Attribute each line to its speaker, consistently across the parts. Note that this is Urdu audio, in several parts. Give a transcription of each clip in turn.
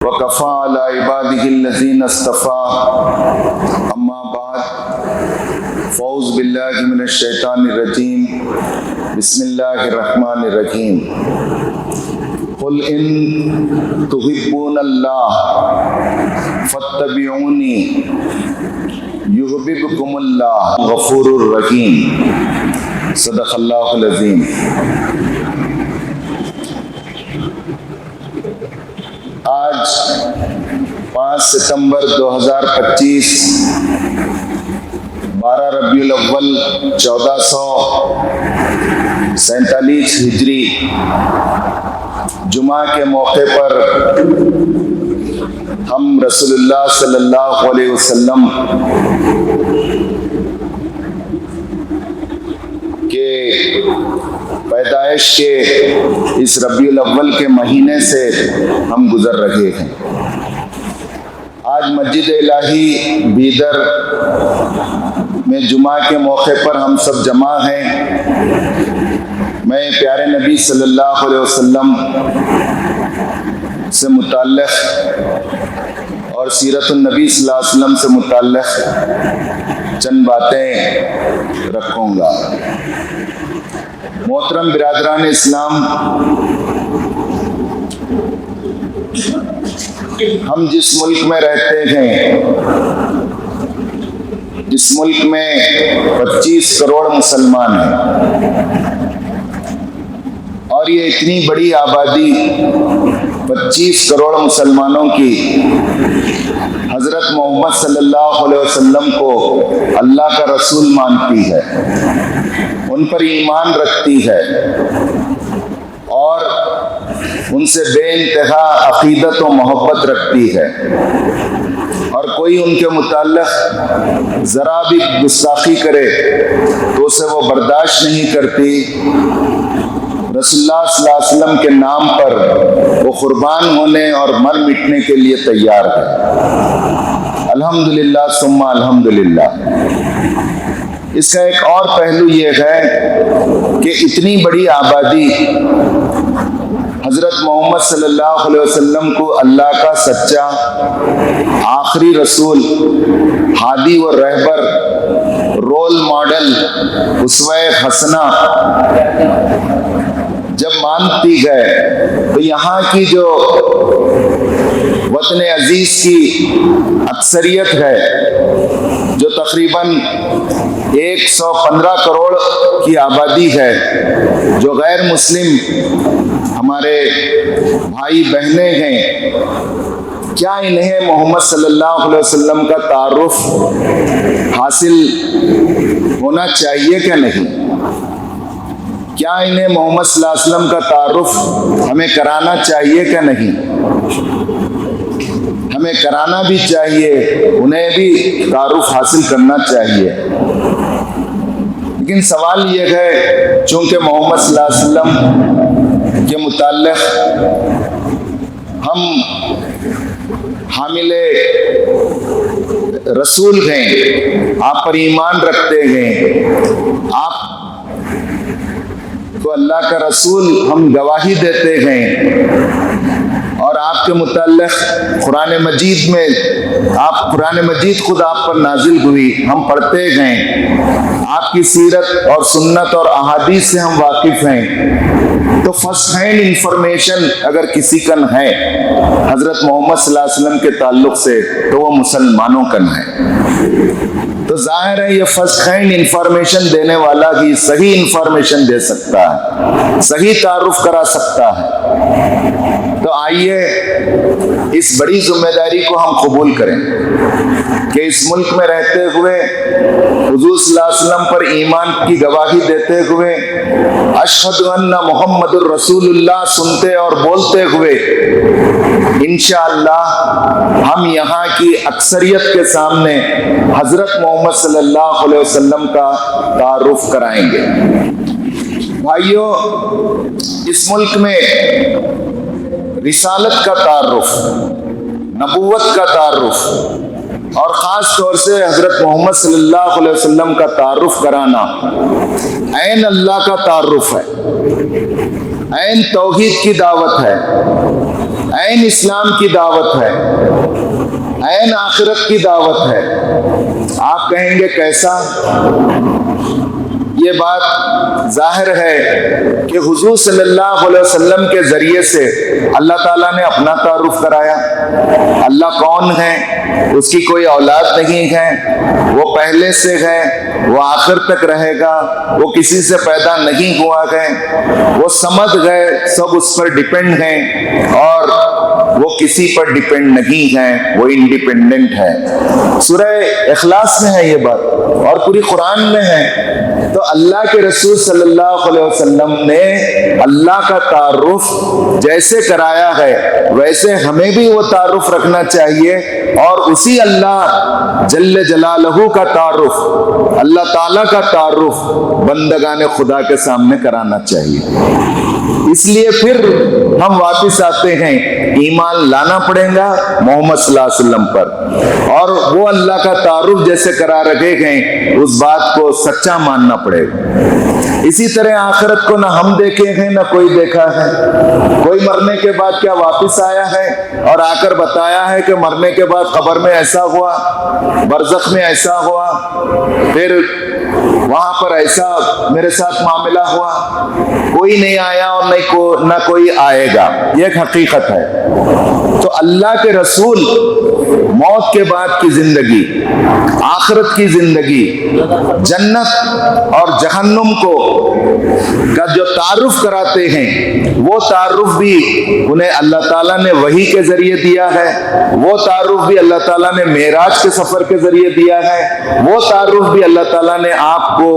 Speaker 1: وَكَفَى عَلَى عِبَادِهِ الَّذِينَ اصْطَفَى أَمَّا بَعْدُ فَأَعُوذُ بِاللَّهِ مِنَ الشَّيْطَانِ الرَّجِيمِ بسم اللہ الرحمن الرحیم قُلْ إِن تُحِبُّونَ اللَّهَ فَاتَّبِعُونِي يُحْبِبْكُمُ اللَّهُ غَفُورٌ رَحِيمٌ صدق اللہ العظیم۔ آج 5 ستمبر 2025 12 ربیع الاول 1447 ہجری جمعہ کے موقع پر ہم رسول اللہ صلی اللہ علیہ وسلم کے پیدائش کے اس ربیع الاول کے مہینے سے ہم گزر رہے ہیں۔ آج مسجد الہی بیدر میں جمعہ کے موقع پر ہم سب جمع ہیں۔ میں پیارے نبی صلی اللہ علیہ وسلم سے متعلق اور سیرت النبی صلی اللہ علیہ وسلم سے متعلق چند باتیں رکھوں گا۔ محترم برادران اسلام، ہم جس ملک میں رہتے ہیں اس ملک میں 25 کروڑ مسلمان ہیں، اور یہ اتنی بڑی آبادی 25 کروڑ مسلمانوں کی حضرت محمد صلی اللہ علیہ وسلم کو اللہ کا رسول مانتی ہے، ان پر ایمان رکھتی ہے اور ان سے بے انتہا عقیدت و محبت رکھتی ہے، اور کوئی ان کے متعلق ذرا بھی گستاخی کرے تو اسے وہ برداشت نہیں کرتی۔ رسول اللہ صلی اللہ علیہ وسلم کے نام پر وہ قربان ہونے اور مر مٹنے کے لیے تیار ہے۔ الحمدللہ ثم الحمدللہ۔ اس کا ایک اور پہلو یہ ہے کہ اتنی بڑی آبادی حضرت محمد صلی اللہ علیہ وسلم کو اللہ کا سچا آخری رسول، ہادی و رہبر، رول ماڈل، اسوہ حسنہ جب مانتی ہے تو یہاں کی جو وطن عزیز کی اکثریت ہے، جو تقریباً 115 کروڑ کی آبادی ہے، جو غیر مسلم ہمارے بھائی بہنیں ہیں، کیا انہیں محمد صلی اللہ علیہ وسلم کا تعارف حاصل ہونا چاہیے کہ نہیں؟ کیا انہیں محمد صلی اللہ علیہ وسلم کا تعارف ہمیں کرانا چاہیے کہ نہیں؟ ہمیں کرانا بھی چاہیے، انہیں بھی تعارف حاصل کرنا چاہیے۔ لیکن سوال یہ ہے، چونکہ محمد صلی اللہ علیہ وسلم کے متعلق ہم حامل رسول ہیں، آپ پر ایمان رکھتے ہیں، آپ کو اللہ کا رسول ہم گواہی دیتے ہیں، اور آپ کے متعلق قرآن مجید میں قرآن مجید خود آپ پر نازل ہوئی، ہم پڑھتے ہیں، آپ کی سیرت اور سنت اور احادیث سے ہم واقف ہیں، تو فرسٹ ہینڈ انفارمیشن اگر کسی کن ہے حضرت محمد صلی اللہ علیہ وسلم کے تعلق سے تو وہ مسلمانوں کن ہے۔ تو ظاہر ہے یہ فرسٹ ہینڈ انفارمیشن دینے والا ہی صحیح انفارمیشن دے سکتا ہے، صحیح تعارف کرا سکتا ہے۔ تو آئیے اس بڑی ذمہ داری کو ہم قبول کریں کہ اس ملک میں رہتے ہوئے حضور صلی اللہ علیہ وسلم پر ایمان کی گواہی دیتے ہوئے، اشہد ان محمد الرسول اللہ سنتے اور بولتے ہوئے انشاءاللہ ہم یہاں کی اکثریت کے سامنے حضرت محمد صلی اللہ علیہ وسلم کا تعارف کرائیں گے۔ بھائیوں، اس ملک میں رسالت کا تعارف، نبوت کا تعارف اور خاص طور سے حضرت محمد صلی اللہ علیہ وسلم کا تعارف کرانا عین اللہ کا تعارف ہے، عین توحید کی دعوت ہے۔ عین اسلام کی دعوت ہے، عین آخرت کی دعوت ہے۔ آپ کہیں گے کیسا؟ یہ بات ظاہر ہے کہ حضور صلی اللہ علیہ وسلم کے ذریعے سے اللہ تعالیٰ نے اپنا تعارف کرایا۔ اللہ کون ہے؟ اس کی کوئی اولاد نہیں ہے، وہ پہلے سے ہے، وہ آخر تک رہے گا، وہ کسی سے پیدا نہیں ہوا ہے، وہ سمجھ گئے، سب اس پر ڈیپینڈ ہیں، اور وہ کسی پر ڈیپینڈ نہیں ہے، وہ انڈیپینڈنٹ ہے۔ سورہ اخلاص میں ہے یہ بات، اور پوری قرآن میں ہے۔ تو اللہ کے رسول صلی اللہ علیہ وسلم نے اللہ کا تعارف جیسے کرایا ہے ویسے ہمیں بھی وہ تعارف رکھنا چاہیے، اور اسی اللہ جل جلالہ کا تعارف، اللہ تعالیٰ کا تعارف بندگان خدا کے سامنے کرانا چاہیے۔ اس لیے پھر ہم واپس آتے ہیں، ایمان لانا پڑے گا محمد صلی اللہ علیہ وسلم پر، اور وہ اللہ کا تعارف جیسے کرا رکھے گئے اس بات کو سچا ماننا پڑے گا۔ اسی طرح آخرت کو نہ ہم دیکھے ہیں نہ کوئی دیکھا ہے۔ کوئی مرنے کے بعد کیا واپس آیا ہے اور آ کر بتایا ہے کہ مرنے کے بعد قبر میں ایسا ہوا، برزخ میں ایسا ہوا، پھر وہاں پر ایسا میرے ساتھ معاملہ ہوا؟ کوئی نہیں آیا اور نہ کوئی آئے گا، یہ ایک حقیقت ہے۔ تو اللہ کے رسول موت کے بعد کی زندگی، آخرت کی زندگی، جنت اور جہنم کو کا جو تعارف کراتے ہیں، وہ تعارف بھی انہیں اللہ تعالیٰ نے وحی کے ذریعے دیا ہے، وہ تعارف بھی اللہ تعالیٰ نے معراج کے سفر کے ذریعے دیا ہے، وہ تعارف بھی اللہ تعالیٰ نے آپ کو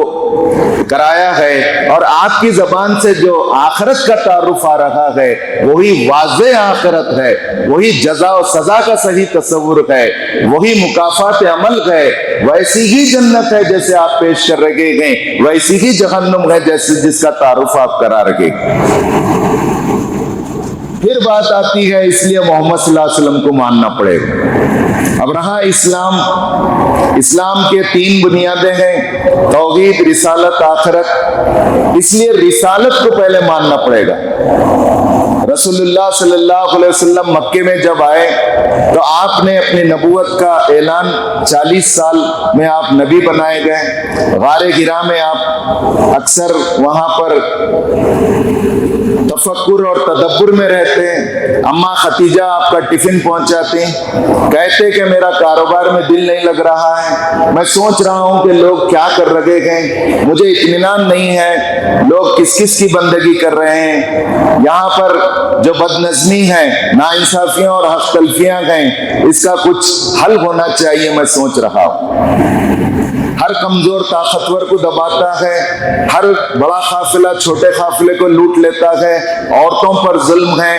Speaker 1: کرایا ہے، اور آپ کی زبان سے جو آخرت کا تعارف آ رہا ہے وہی واضح آخرت ہے، وہی جزا و سزا کا صحیح تصور ہے، وہی مکافات عمل ہے، ویسی ہی جنت ہے جیسے آپ پیش کر رکھے گئے، ویسی ہی جہنم ہے جیسے جس کا تعارف آپ کرا رکھے گئے۔ پھر بات آتی ہے، اس لیے محمد صلی اللہ علیہ وسلم کو ماننا پڑے گا۔ اب رہا اسلام، اسلام کے 3 بنیادیں ہیں، توحید، رسالت، آخرت۔ اس لیے رسالت کو پہلے ماننا پڑے گا۔ رسول اللہ صلی اللہ علیہ وسلم مکے میں جب آئے تو آپ نے اپنی نبوت کا اعلان، 40 سال میں آپ نبی بنائے گئے۔ غار حرا میں آپ اکثر وہاں پر تفکر اور تدبر میں رہتے ہیں۔ اماں خدیجہ آپ کا ٹفن پہنچاتے ہیں، کہتے کہ میرا کاروبار میں دل نہیں لگ رہا ہے، میں سوچ رہا ہوں کہ لوگ کیا کر رکھے ہیں، مجھے اطمینان نہیں ہے، لوگ کس کس کی بندگی کر رہے ہیں، یہاں پر جو بد نظمی ہے، ناانصافیاں اور حق تلفیاں ہیں، اس کا کچھ حل ہونا چاہیے، میں سوچ رہا ہوں۔ ہر کمزور طاقتور کو دباتا ہے، ہر بڑا قافلہ چھوٹے قافلے کو لوٹ لیتا ہے، عورتوں پر ظلم ہے،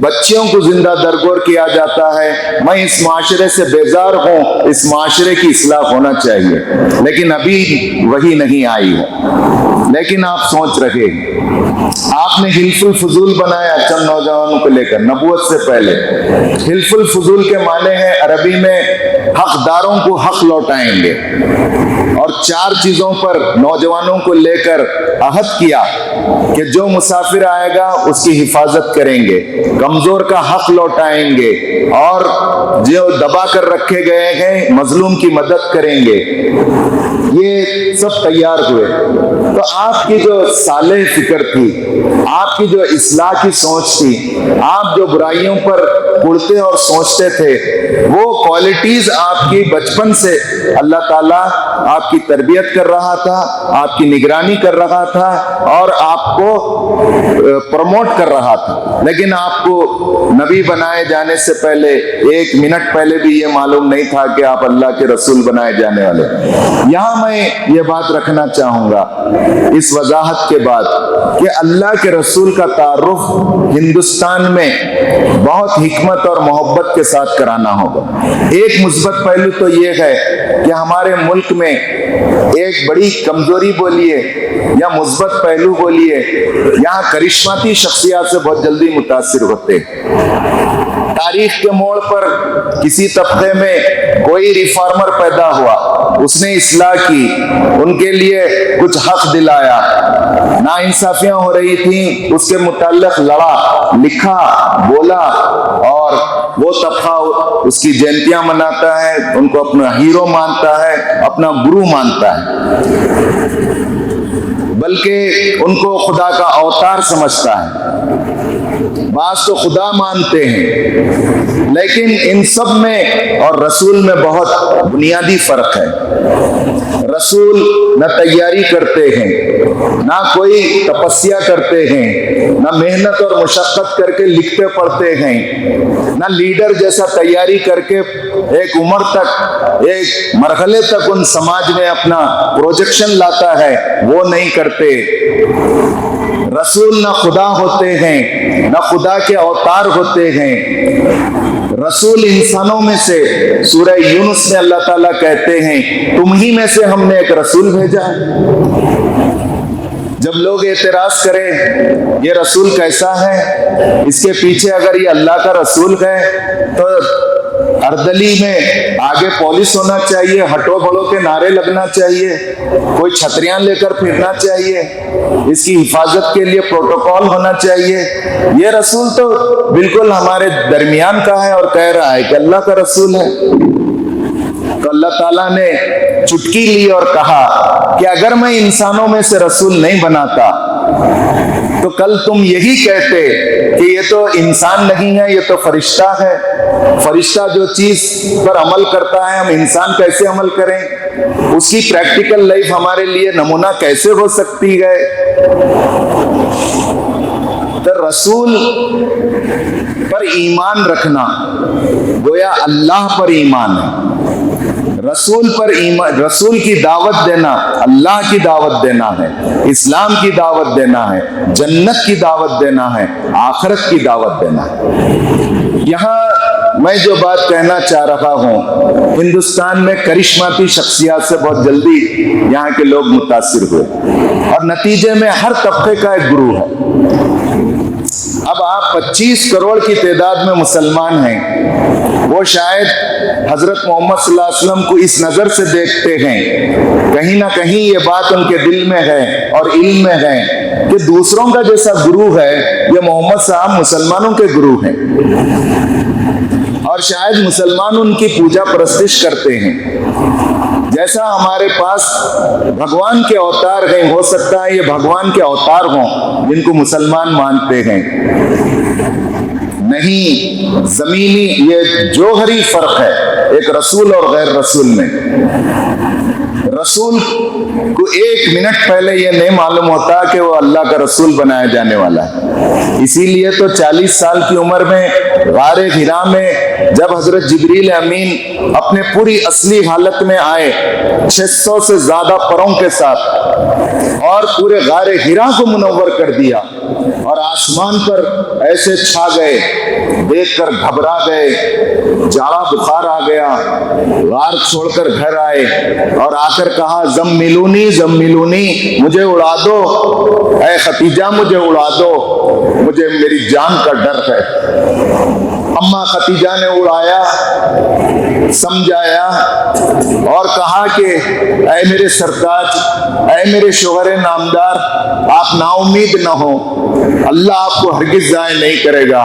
Speaker 1: بچیوں کو زندہ درگور کیا جاتا ہے۔ میں اس معاشرے سے بیزار ہوں، اس معاشرے کی اصلاح ہونا چاہیے، لیکن ابھی وہی نہیں آئی ہے۔ لیکن آپ سوچ رہے ہیں، آپ نے حلف الفضول بنایا چند نوجوانوں کو لے کر نبوت سے پہلے۔ حلف الفضول کے معنی ہے عربی میں حقداروں کو حق لوٹائیں گے، اور 4 چیزوں پر نوجوانوں کو لے کر عہد کیا کہ جو مسافر آئے گا اس کی حفاظت کریں گے، کمزور کا حق لوٹائیں گے، اور جو دبا کر رکھے گئے ہیں مظلوم کی مدد کریں گے۔ یہ سب تیار ہوئے۔ تو آپ کی جو صالح فکر تھی، آپ کی جو اصلاح کی سوچ تھی، آپ جو برائیوں پر اڑتے اور سوچتے تھے، وہ کوالٹیز آپ کی بچپن سے اللہ تعالیٰ آپ کی تربیت کر رہا تھا، آپ کی نگرانی کر رہا تھا، اور آپ کو پروموٹ کر رہا تھا۔ لیکن آپ کو نبی بنائے جانے سے پہلے 1 منٹ پہلے بھی یہ معلوم نہیں تھا کہ آپ اللہ کے رسول بنائے جانے والے۔ یہاں میں یہ بات رکھنا چاہوں گا اس وضاحت کے بعد کہ اللہ کے رسول کا تعارف ہندوستان میں بہت حکمت اور محبت کے ساتھ کرانا ہوگا۔ ایک مثبت پہلو تو یہ ہے کہ ہمارے ملک میں ایک بڑی کمزوری بولیے یا مثبت پہلو بولیے، یہاں کرشماتی شخصیات سے بہت جلدی متاثر ہوتے ہیں۔ تاریخ کے موڑ پر کسی طبقے میں کوئی ریفارمر پیدا ہوا، اس نے اصلاح کی، ان کے لیے کچھ حق دلایا، ناانصافیاں ہو رہی تھیں اس کے متعلق لڑا، لکھا، بولا، اور وہ طبقہ اس کی جینتیاں مناتا ہے، ان کو اپنا ہیرو مانتا ہے، اپنا گرو مانتا ہے، بلکہ ان کو خدا کا اوتار سمجھتا ہے، بعض تو خدا مانتے ہیں۔ لیکن ان سب میں اور رسول میں بہت بنیادی فرق ہے۔ رسول نہ تیاری کرتے ہیں، نہ کوئی تپسیا کرتے ہیں، نہ محنت اور مشقت کر کے لکھتے پڑھتے ہیں، نہ لیڈر جیسا تیاری کر کے ایک عمر تک، ایک مرحلے تک ان سماج میں اپنا پروجیکشن لاتا ہے، وہ نہیں کرتے۔ رسول نہ خدا ہوتے ہیں، نہ خدا کے اوتار ہوتے ہیں۔ رسول انسانوں میں سے، سورہ یونس میں اللہ تعالیٰ کہتے ہیں تم ہی میں سے ہم نے ایک رسول بھیجا ہے۔ جب لوگ اعتراض کریں یہ رسول کیسا ہے، اس کے پیچھے اگر یہ اللہ کا رسول ہے تو اردلی میں آگے پولیس ہونا چاہیے، ہٹو بڑو کے نعرے لگنا چاہیے، کوئی چھتریاں لے کر پھرنا چاہیے، اس کی حفاظت کے لیے پروٹوکول ہونا چاہیے۔ یہ رسول تو بالکل ہمارے درمیان کا ہے اور کہہ رہا ہے کہ اللہ کا رسول ہے۔ تو اللہ تعالیٰ نے چٹکی لی اور کہا کہ اگر میں انسانوں میں سے رسول نہیں بناتا تو کل تم یہی کہتے کہ یہ تو انسان نہیں ہے، یہ تو فرشتہ ہے۔ فرشتہ جو چیز پر عمل کرتا ہے ہم انسان کیسے عمل کریں؟ اس کی پریکٹیکل لائف ہمارے لیے نمونہ کیسے ہو سکتی ہے؟ تو رسول پر ایمان رکھنا گویا اللہ پر ایمان ہے۔ رسول پر ایمان، رسول کی دعوت دینا اللہ کی دعوت دینا ہے، اسلام کی دعوت دینا ہے، جنت کی دعوت دینا ہے، آخرت کی دعوت دینا ہے۔ یہاں میں جو بات کہنا چاہ رہا ہوں، ہندوستان میں کرشماتی شخصیات سے بہت جلدی یہاں کے لوگ متاثر ہوئے اور نتیجے میں ہر طبقے کا ایک گروہ ہے۔ اب آپ 25 کروڑ کی تعداد میں مسلمان ہیں، وہ شاید حضرت محمد صلی اللہ علیہ وسلم کو اس نظر سے دیکھتے ہیں، کہیں نہ کہیں یہ بات ان کے دل میں ہے اور علم میں ہے کہ دوسروں کا جیسا گروہ ہے یہ محمد صاحب مسلمانوں کے گروہ ہیں، اور شاید مسلمان ان کی پوجا پرستش کرتے ہیں۔ جیسا ہمارے پاس بھگوان کے اوتار ہیں، ہو سکتا ہے یہ بھگوان کے اوتار ہوں جن کو مسلمان مانتے ہیں۔ نہیں، زمینی یہ جوہری فرق ہے ایک رسول اور غیر رسول میں۔ رسول کو ایک منٹ پہلے یہ نہیں معلوم ہوتا کہ وہ اللہ کا رسول بنایا جانے والا ہے۔ اسی لیے تو 40 سال کی عمر میں غار حرا میں جب حضرت جبریل امین اپنے پوری اصلی حالت میں آئے 600 سے زیادہ پروں کے ساتھ اور پورے غار حرا کو منور کر دیا اور آسمان پر ایسے چھا گئے، دیکھ کر گھبرا گئے، جاڑا بخار آ گیا، غار چھوڑ کر گھر آئے اور آ کر کہا زملونی زملونی، مجھے اڑا دو، اے ختیجہ مجھے اڑا دو، مجھے میری جان کا ڈر ہے۔ اماں ختیجہ نے اڑایا، سمجھایا اور کہا کہ اے میرے سرتاج، اے میرے شوہر نامدار، آپ نا امید نہ ہو، اللہ آپ کو ہرگز ضائع نہیں کرے گا۔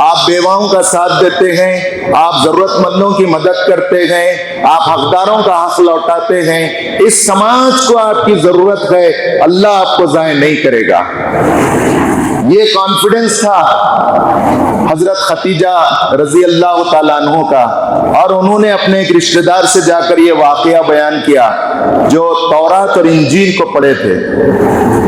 Speaker 1: آپ بیواؤں کا ساتھ دیتے ہیں، آپ ضرورت مندوں کی مدد کرتے ہیں، آپ حقداروں کا حق لوٹاتے ہیں، اس سماج کو آپ کی ضرورت ہے، اللہ آپ کو ضائع نہیں کرے گا۔ یہ کانفیڈنس تھا حضرت ختیجہ رضی اللہ تعالیٰ عنہ کا، اور انہوں نے اپنے ایک رشتہ دار سے جا کر یہ واقعہ بیان کیا جو تورات اور انجیل کو پڑھے تھے۔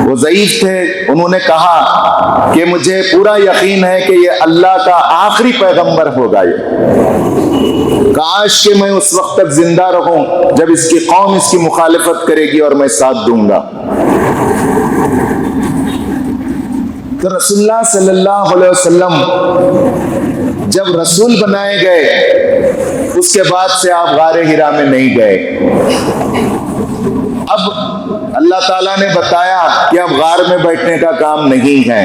Speaker 1: وہ ضعیف تھے، انہوں نے کہا کہ مجھے پورا یقین ہے کہ یہ اللہ کا آخری پیغمبر ہوگا، یہ کاش کہ میں اس وقت تک زندہ رہوں جب اس کی قوم اس کی مخالفت کرے گی اور میں ساتھ دوں گا۔ تو رسول اللہ صلی اللہ علیہ وسلم جب رسول بنائے گئے اس کے بعد سے آپ غار حرا میں نہیں گئے۔ اب اللہ تعالیٰ نے بتایا کہ اب غار میں بیٹھنے کا کام نہیں ہے،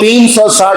Speaker 1: 360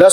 Speaker 1: 10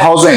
Speaker 1: 1000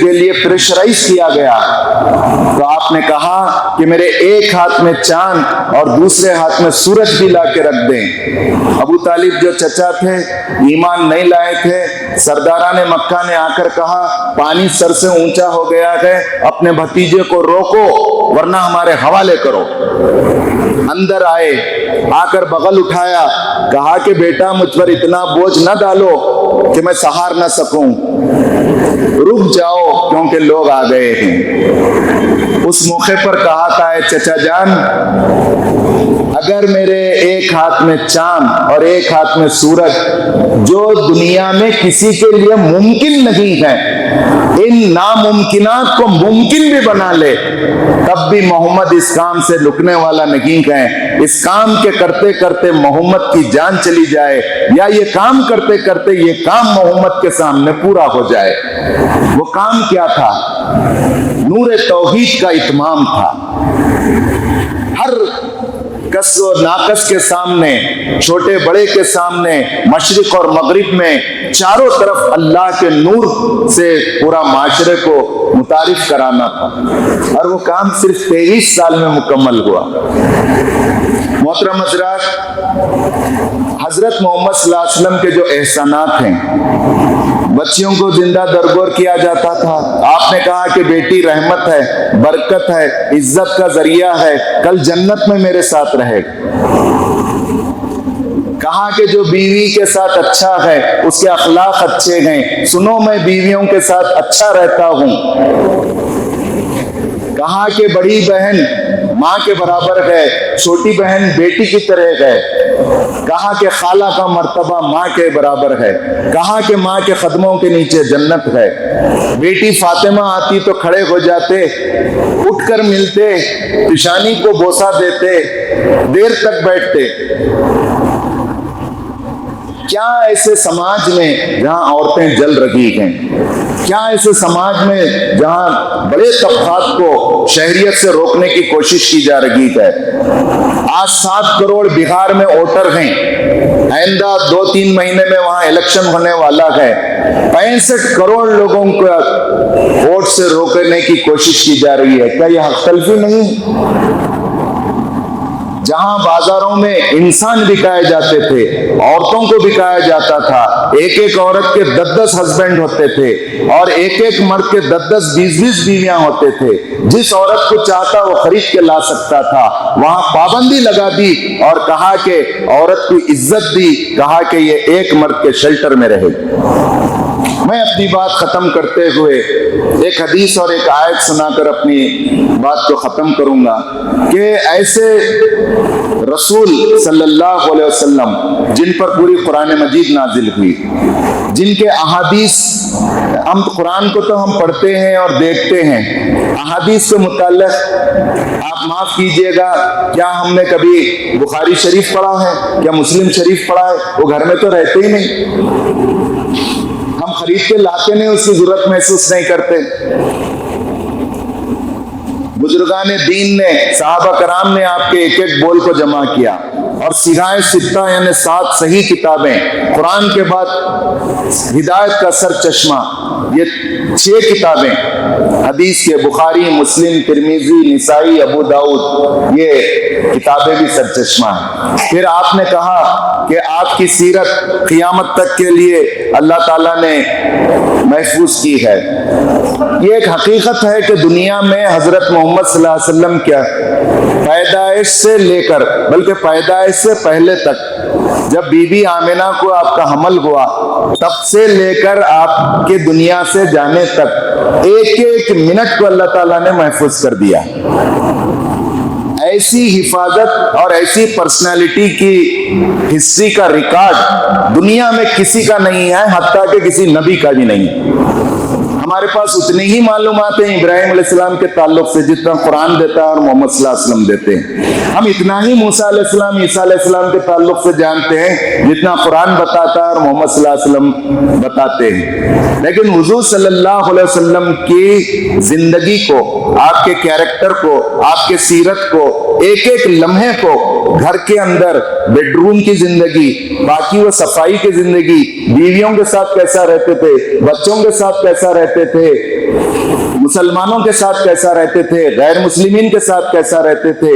Speaker 1: کے لیے پریشرائز کیا گیا تو آپ نے کہا کہ میرے ایک ہاتھ میں چاند اور دوسرے ہاتھ میں سورج بھی لا کے رکھ دیں۔ ابو طالب جو چچا تھے، ایمان نہیں لائے تھے، سرداران مکہ نے آ کر کہا پانی سر سے اونچا ہو گیا ہے، اپنے بھتیجے کو روکو ورنہ ہمارے حوالے کرو۔ اندر آئے، آ کر بغل اٹھایا، کہا کہ بیٹا مجھ پر اتنا بوجھ نہ ڈالو کہ میں سہار نہ سکوں، رک جاؤ کیونکہ لوگ آ گئے ہیں۔ اس موقع پر کہا تھا اے چچا جان، اگر میرے ایک ہاتھ میں چاند اور ایک ہاتھ میں سورج جو دنیا میں کسی کے لیے ممکن نہیں ہے، ان ناممکنات کو ممکن بھی بنا لے، تب بھی محمد اس کام سے رکنے والا نہیں ہے۔ اس کام کے کرتے کرتے محمد کی جان چلی جائے یا یہ کام کرتے کرتے یہ کام محمد کے سامنے پورا ہو جائے۔ وہ کام کیا تھا؟ نور توحید کا اتمام تھا۔ ہر کس و ناقص کے سامنے، چھوٹے بڑے کے سامنے، مشرق اور مغرب میں چاروں طرف اللہ کے نور سے پورا معاشرے کو متعارف کرانا تھا، اور وہ کام صرف 23 سال میں مکمل ہوا۔ محترم حضرات، حضرت محمد صلی اللہ علیہ وسلم کے جو احسانات ہیں، بچیوں کو زندہ درگور کیا جاتا تھا۔ آپ نے کہا کہ بیٹی رحمت ہے، برکت ہے، عزت کا ذریعہ ہے، کل جنت میں میرے ساتھ رہے گا۔ کہا کہ جو بیوی کے ساتھ اچھا ہے اس کے اخلاق اچھے ہیں، سنو میں بیویوں کے ساتھ اچھا رہتا ہوں۔ کہا کہ بڑی بہن ماں کے برابر ہے، چھوٹی بہن بیٹی کی طرح ہے۔ کہا کہ خالہ کا مرتبہ ماں کے برابر ہے۔ کہا کہ ماں کے قدموں کے نیچے جنت ہے۔ بیٹی فاطمہ آتی تو کھڑے ہو جاتے، اٹھ کر ملتے، پیشانی کو بوسہ دیتے، دیر تک بیٹھتے۔ کیا ایسے سماج میں جہاں عورتیں جل رہی ہیں، کیا ایسے سماج میں جہاں بڑے طبقات کو شہریت سے روکنے کی کوشش کی جا رہی ہے۔ آج 7 کروڑ بہار میں ووٹر ہیں، آئندہ 2-3 مہینے میں وہاں الیکشن ہونے والا ہے، 65 کروڑ لوگوں کو ووٹ سے روکنے کی کوشش کی جا رہی ہے۔ کیا یہ حق تلفی نہیں؟ جہاں بازاروں میں انسان بکائے جاتے تھے، عورتوں کو بکایا جاتا تھا، ایک ایک عورت کے 10-10 ہسبینڈ ہوتے تھے اور ایک ایک مرد کے 10-10 20-20 بیویاں ہوتے تھے، جس عورت کو چاہتا وہ خرید کے لا سکتا تھا، وہاں پابندی لگا دی اور کہا کہ عورت کی عزت دی، کہا کہ یہ ایک مرد کے شیلٹر میں رہے۔ میں اپنی بات ختم کرتے ہوئے ایک حدیث اور ایک آیت سنا کر اپنی بات کو ختم کروں گا کہ ایسے رسول صلی اللہ علیہ وسلم جن پر پوری قرآن مجید نازل ہوئی، جن کے احادیث، ہم قرآن کو تو ہم پڑھتے ہیں اور دیکھتے ہیں، احادیث کے متعلق آپ معاف کیجئے گا، کیا ہم نے کبھی بخاری شریف پڑھا ہے؟ کیا مسلم شریف پڑھا ہے؟ وہ گھر میں تو رہتے ہی نہیں، ہم خرید کے لاتے نہیں، اس کی ضرورت محسوس نہیں کرتے۔ بزرگان دین نے، صحابہ کرام نے آپ کے ایک ایک بول کو جمع کیا اور سیغائے ستہ یعنی 7 صحیح کتابیں، قرآن کے بعد ہدایت کا سر چشمہ، یہ 6 کتابیں حدیث کے، بخاری، مسلم، ترمذی، نسائی، ابو داؤد، یہ کتابیں بھی سر چشمہ ہیں۔ پھر آپ نے کہا کہ آپ کی سیرت قیامت تک کے لیے اللہ تعالیٰ نے محفوظ کی ہے۔ یہ ایک حقیقت ہے کہ دنیا میں حضرت محمد صلی اللہ علیہ وسلم کیا پیدائش سے لے کر، بلکہ پیدائش سے پہلے تک، جب بی بی آمنہ کو آپ کا حمل ہوا تب سے لے کر آپ کے دنیا سے جانے تک ایک ایک منٹ کو اللہ تعالیٰ نے محفوظ کر دیا۔ ایسی حفاظت اور ایسی پرسنالٹی کی ہسٹری کا ریکارڈ دنیا میں کسی کا نہیں ہے، حتیٰ کہ کسی نبی کا بھی نہیں۔ ہمارے پاس اتنی ہی معلومات ہیں ابراہیم علیہ السلام کے تعلق سے جتنا قرآن دیتا ہے اور محمد صلی اللہ علیہ وسلم دیتے ہیں۔ ہم اتنا ہی موسیٰ علیہ السلام، عیسیٰ علیہ السلام کے تعلق سے جانتے ہیں جتنا قرآن بتاتا ہے اور محمد صلی اللہ علیہ وسلم بتاتے ہیں۔ لیکن حضور صلی اللہ علیہ وسلم کی زندگی کو، آپ کے کیریکٹر کو، آپ کے سیرت کو، ایک ایک لمحے کو، گھر کے اندر بیڈ روم کی زندگی، باقی وہ صفائی کی زندگی، بیویوں کے ساتھ کیسا رہتے تھے, بچوں کے ساتھ کیسا رہتے تھے, مسلمانوں کے ساتھ کیسا رہتے تھے, غیر مسلمین کے ساتھ کیسا رہتے تھے,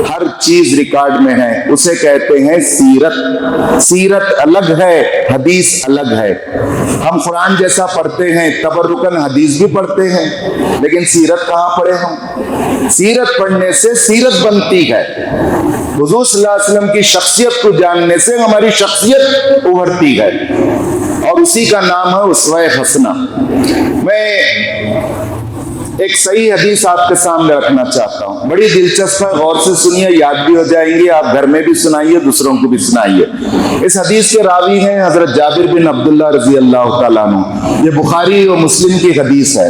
Speaker 1: ہر چیز ریکارڈ میں ہے. اسے کہتے ہیں سیرت. سیرت الگ ہے, حدیث الگ ہے. ہم قرآن جیسا پڑھتے ہیں, تبرکن حدیث بھی پڑھتے ہیں, لیکن سیرت کہاں پڑھے ہم؟ سیرت پڑھنے سے سیرت بنتی ہے. حضور صلی اللہ علیہ وسلم کی شخصیت کو جاننے سے ہماری شخصیت ابھرتی ہے, اور اسی کا نام ہے اسوہ حسنہ. میں ایک صحیح حدیث آپ کے سامنے رکھنا چاہتا ہوں, بڑی دلچسپ ہے, غور سے سنیے, یاد بھی ہو جائیں گی. آپ گھر میں بھی سنائیے, دوسروں کو بھی سنائیے. اس حدیث کے راوی ہیں حضرت جابر بن عبداللہ رضی اللہ تعالیٰ عنہ. یہ بخاری و مسلم کی حدیث ہے.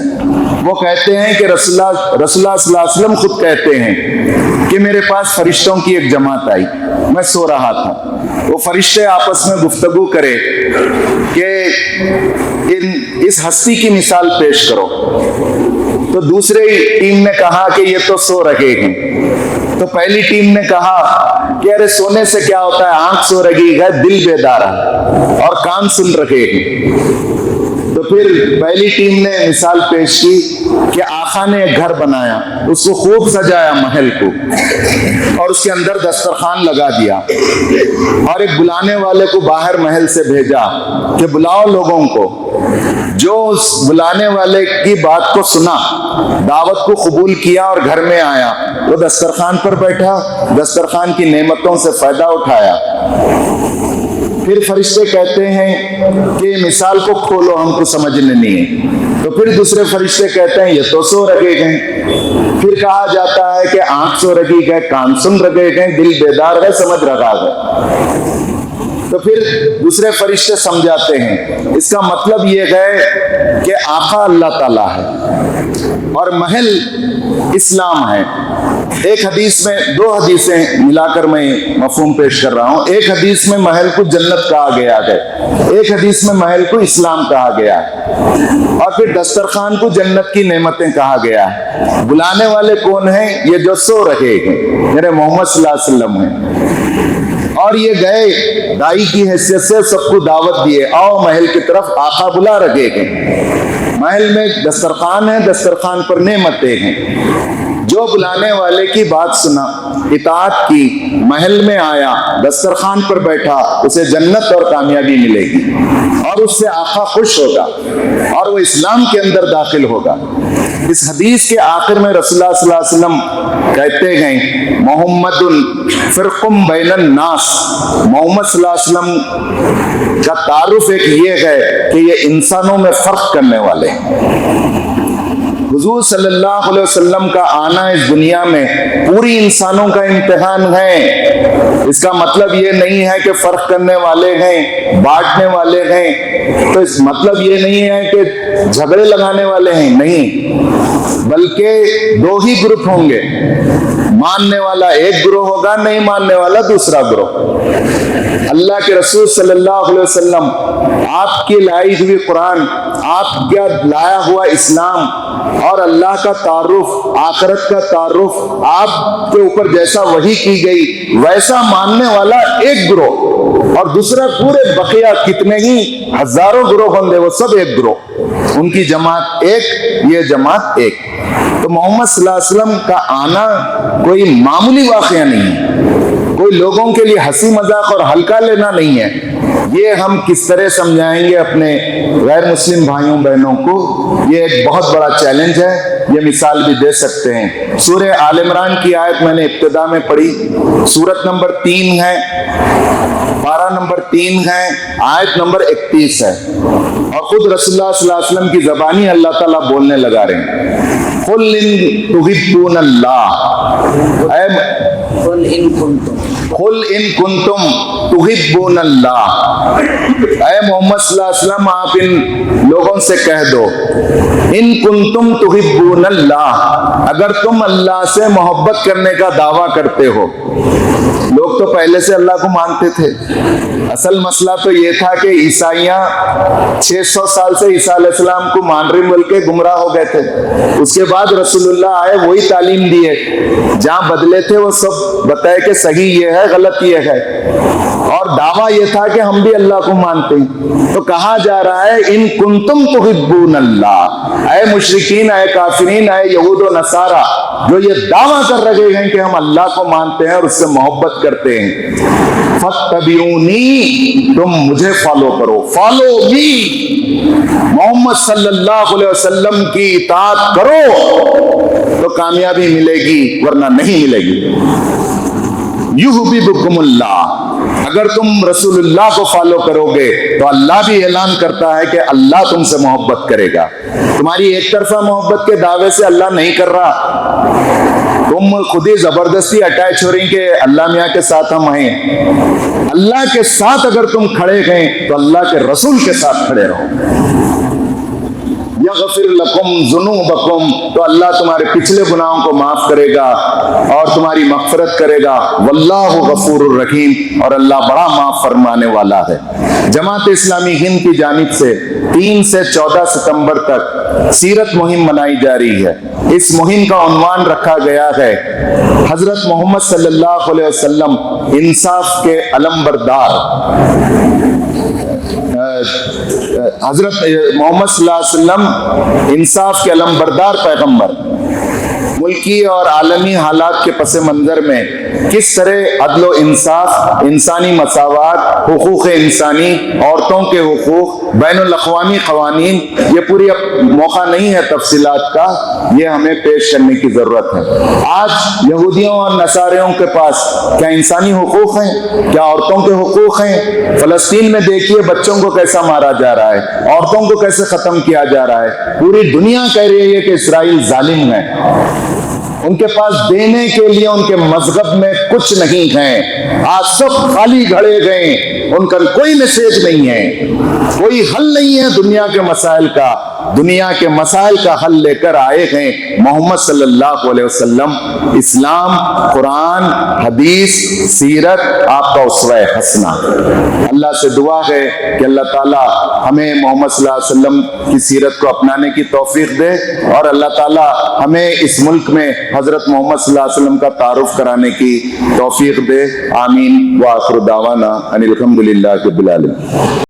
Speaker 1: وہ کہتے ہیں کہ رسول اللہ صلی اللہ علیہ وسلم خود کہتے ہیں کہ میرے پاس فرشتوں کی ایک جماعت آئی, میں سو رہا تھا. وہ فرشتے آپس میں گفتگو کرے کہ اس ہستی کی مثال پیش کرو. تو دوسری ٹیم نے کہا کہ یہ تو سو رہے ہیں. تو پہلی ٹیم نے کہا کہ ارے سونے سے کیا ہوتا ہے, آنکھ سو رہی ہے, دل بیدار ہے اور کان سن رہے ہیں. تو پھر پہلی ٹیم نے مثال پیش کی کہ آقا نے ایک گھر بنایا, اس کو خوب سجایا محل کو, اور اس کے اندر دسترخوان لگا دیا, اور ایک بلانے والے کو باہر محل سے بھیجا کہ بلاؤ لوگوں کو. جو اس بلانے والے کی بات کو سنا, دعوت کو قبول کیا اور گھر میں آیا, وہ دسترخوان پر بیٹھا, دسترخوان کی نعمتوں سے فائدہ اٹھایا. پھر فرشتے کہتے ہیں کہ مثال کو کھولو, ہم کو سمجھنے نہیں ہے. تو پھر دوسرے فرشتے کہتے ہیں یہ تو سو رہے ہیں. پھر کہا جاتا ہے کہ آنکھ سو رہی ہے, کان سن رہے ہیں, دل بیدار ہے, سمجھ رہا ہے. تو پھر دوسرے فرشتے سمجھاتے ہیں اس کا مطلب یہ ہے کہ آقا اللہ تعالیٰ ہے اور محل اسلام ہے. ایک حدیث میں, دو حدیثیں ملا کر میں مفہوم پیش کر رہا ہوں. ایک حدیث میں محل کو جنت کہا گیا ہے, ایک حدیث میں محل کو اسلام کہا گیا ہے, اور پھر دسترخوان کو جنت کی نعمتیں کہا گیا ہے. بلانے والے کون ہیں؟ یہ جو سو رہے ہیں, میرے محمد صلی اللہ علیہ وسلم ہیں. اور یہ گئے دائی کی حیثیت سے سب کو دعوت دیے, آؤ محل کی طرف, آقا بلا رہے ہیں. محل میں دسترخوان ہے, دسترخوان پر نعمتیں ہیں. جو بلانے والے کی بات سنا, اطاعت کی, محل میں آیا, دسترخوان پر بیٹھا, اسے جنت اور کامیابی ملے گی, اور اس سے آقا خوش ہوگا اور وہ اسلام کے اندر داخل ہوگا. اس حدیث کے آخر میں رسول اللہ صلی اللہ علیہ وسلم کہتے ہیں محمد فرقم بین الناس. محمد صلی اللہ علیہ وسلم کا تعارف ایک یہ ہے کہ یہ انسانوں میں فرق کرنے والے ہیں. حضور صلی اللہ علیہ وسلم کا آنا اس دنیا میں پوری انسانوں کا امتحان ہے. اس کا مطلب یہ نہیں ہے کہ فرق کرنے والے ہیں, بانٹنے والے ہیں. تو اس مطلب یہ نہیں ہے کہ جھگڑے لگانے والے ہیں, نہیں, بلکہ دو ہی گروپ ہوں گے. ماننے والا ایک گروہ ہوگا, نہیں ماننے والا دوسرا گروہ. اللہ کے رسول صلی اللہ علیہ وسلم, آپ کی لائی ہوئی قرآن, آپ کا لایا ہوا اسلام اور اللہ کا تعارف, آخرت کا تعارف, آپ کے اوپر جیسا وحی کی گئی ویسا ماننے والا ایک گروہ, اور دوسرا پورے بقیہ کتنے ہی ہزاروں گروہ ہوں گے, وہ سب ایک گروہ, ان کی جماعت ایک, یہ جماعت ایک. تو محمد صلی اللہ علیہ وسلم کا آنا کوئی معمولی واقعہ نہیں ہے, کوئی لوگوں کے لیے ہنسی مذاق اور ہلکا لینا نہیں ہے. یہ ہم کس طرح سمجھائیں گے اپنے غیر مسلم بھائیوں بہنوں کو؟ یہ ایک بہت بڑا چیلنج ہے. یہ مثال بھی دے سکتے ہیں. سورہ آل عمران کی آیت میں نے ابتدا میں پڑھی, سورت نمبر 3 ہے, پارہ نمبر 3 ہے, آیت نمبر 31 ہے, اور خود رسول اللہ صلی اللہ علیہ وسلم کی زبانی اللہ تعالیٰ بولنے لگا رہے ہیں. قل ان تحبون اللہ, قل ان کنتم تحبون اللہ. اے محمد صلی اللہ علیہ وسلم, آپ ان لوگوں سے کہہ دو, ان کنتم تحبون اللہ, اگر تم اللہ سے محبت کرنے کا دعویٰ کرتے ہو. لوگ تو پہلے سے اللہ کو مانتے تھے. اصل مسئلہ تو یہ تھا کہ عیسائیاں 600 سال سے عیسیٰ علیہ السلام کو مان رہے بلکہ گمراہ ہو گئے تھے. اس کے بعد رسول اللہ آئے, وہی تعلیم دیے, جہاں بدلے تھے وہ سب بتائے کہ صحیح یہ ہے, غلط یہ ہے. اور دعویٰ یہ تھا کہ ہم بھی اللہ کو مانتے ہیں. تو کہا جا رہا ہے ان کنتم تحبون اللہ، اے مشرکین، اے کافرین، اے یہود و نصارہ جو یہ دعویٰ کر رہے ہیں کہ ہم اللہ کو مانتے ہیں اور اس سے محبت کرتے ہیں، فاتبعونی، تم مجھے فالو کرو، فالو می، محمد صلی اللہ علیہ وسلم کی اطاعت کرو تو کامیابی ملے گی، ورنہ نہیں ملے گی. یحببکم اللہ، اگر تم رسول اللہ کو فالو کرو گے تو اللہ بھی اعلان کرتا ہے کہ اللہ تم سے محبت کرے گا. تمہاری ایک طرفہ محبت کے دعوے سے اللہ نہیں کر رہا، تم خود ہی زبردستی اٹیچ ہو رہی کہ اللہ میاں کے ساتھ ہم ہیں. اللہ کے ساتھ اگر تم کھڑے گئے تو اللہ کے رسول کے ساتھ کھڑے رہو. یغفر لکم ذنوبکم، تو اللہ تمہارے پچھلے گناہوں کو معاف کرے گا اور تمہاری مغفرت کرے گا. واللہ غفور الرحیم، اور اللہ بڑا معاف فرمانے والا ہے. جماعت اسلامی ہند کی جانب سے 3 سے 14 ستمبر تک سیرت مہم منائی جا رہی ہے. اس مہم کا عنوان رکھا گیا ہے حضرت محمد صلی اللہ علیہ وسلم انصاف کے علمبردار. حضرت محمد صلی اللہ علیہ وسلم انصاف کے علمبردار پیغمبر. ملکی اور عالمی حالات کے پس منظر میں کس طرح عدل و انصاف، انسانی مساوات، حقوق انسانی، عورتوں کے حقوق، بین الاقوامی قوانین، یہ پوری موقع نہیں ہے تفصیلات کا، یہ ہمیں پیش کرنے کی ضرورت ہے. آج یہودیوں اور نصاریوں کے پاس کیا انسانی حقوق ہیں؟ کیا عورتوں کے حقوق ہیں؟ فلسطین میں دیکھیے بچوں کو کیسا مارا جا رہا ہے، عورتوں کو کیسے ختم کیا جا رہا ہے. پوری دنیا کہہ رہی ہے کہ اسرائیل ظالم ہے. ان کے پاس دینے کے لیے ان کے مذہب میں کچھ نہیں ہے. آج سب خالی گھڑے گئے، ان کا کوئی میسج نہیں ہے، کوئی حل نہیں ہے دنیا کے مسائل کا. دنیا کے مسائل کا حل لے کر آئے ہیں محمد صلی اللہ علیہ وسلم. اسلام، قرآن، حدیث، سیرت آپ کا اسوہ حسنہ. اللہ سے دعا ہے کہ اللہ تعالی ہمیں محمد صلی اللہ علیہ وسلم کی سیرت کو اپنانے کی توفیق دے، اور اللہ تعالی ہمیں اس ملک میں حضرت محمد صلی اللہ علیہ وسلم کا تعارف کرانے کی توفیق دے. آمین. وآخر دعوانا ان الحمد للہ رب العالمین.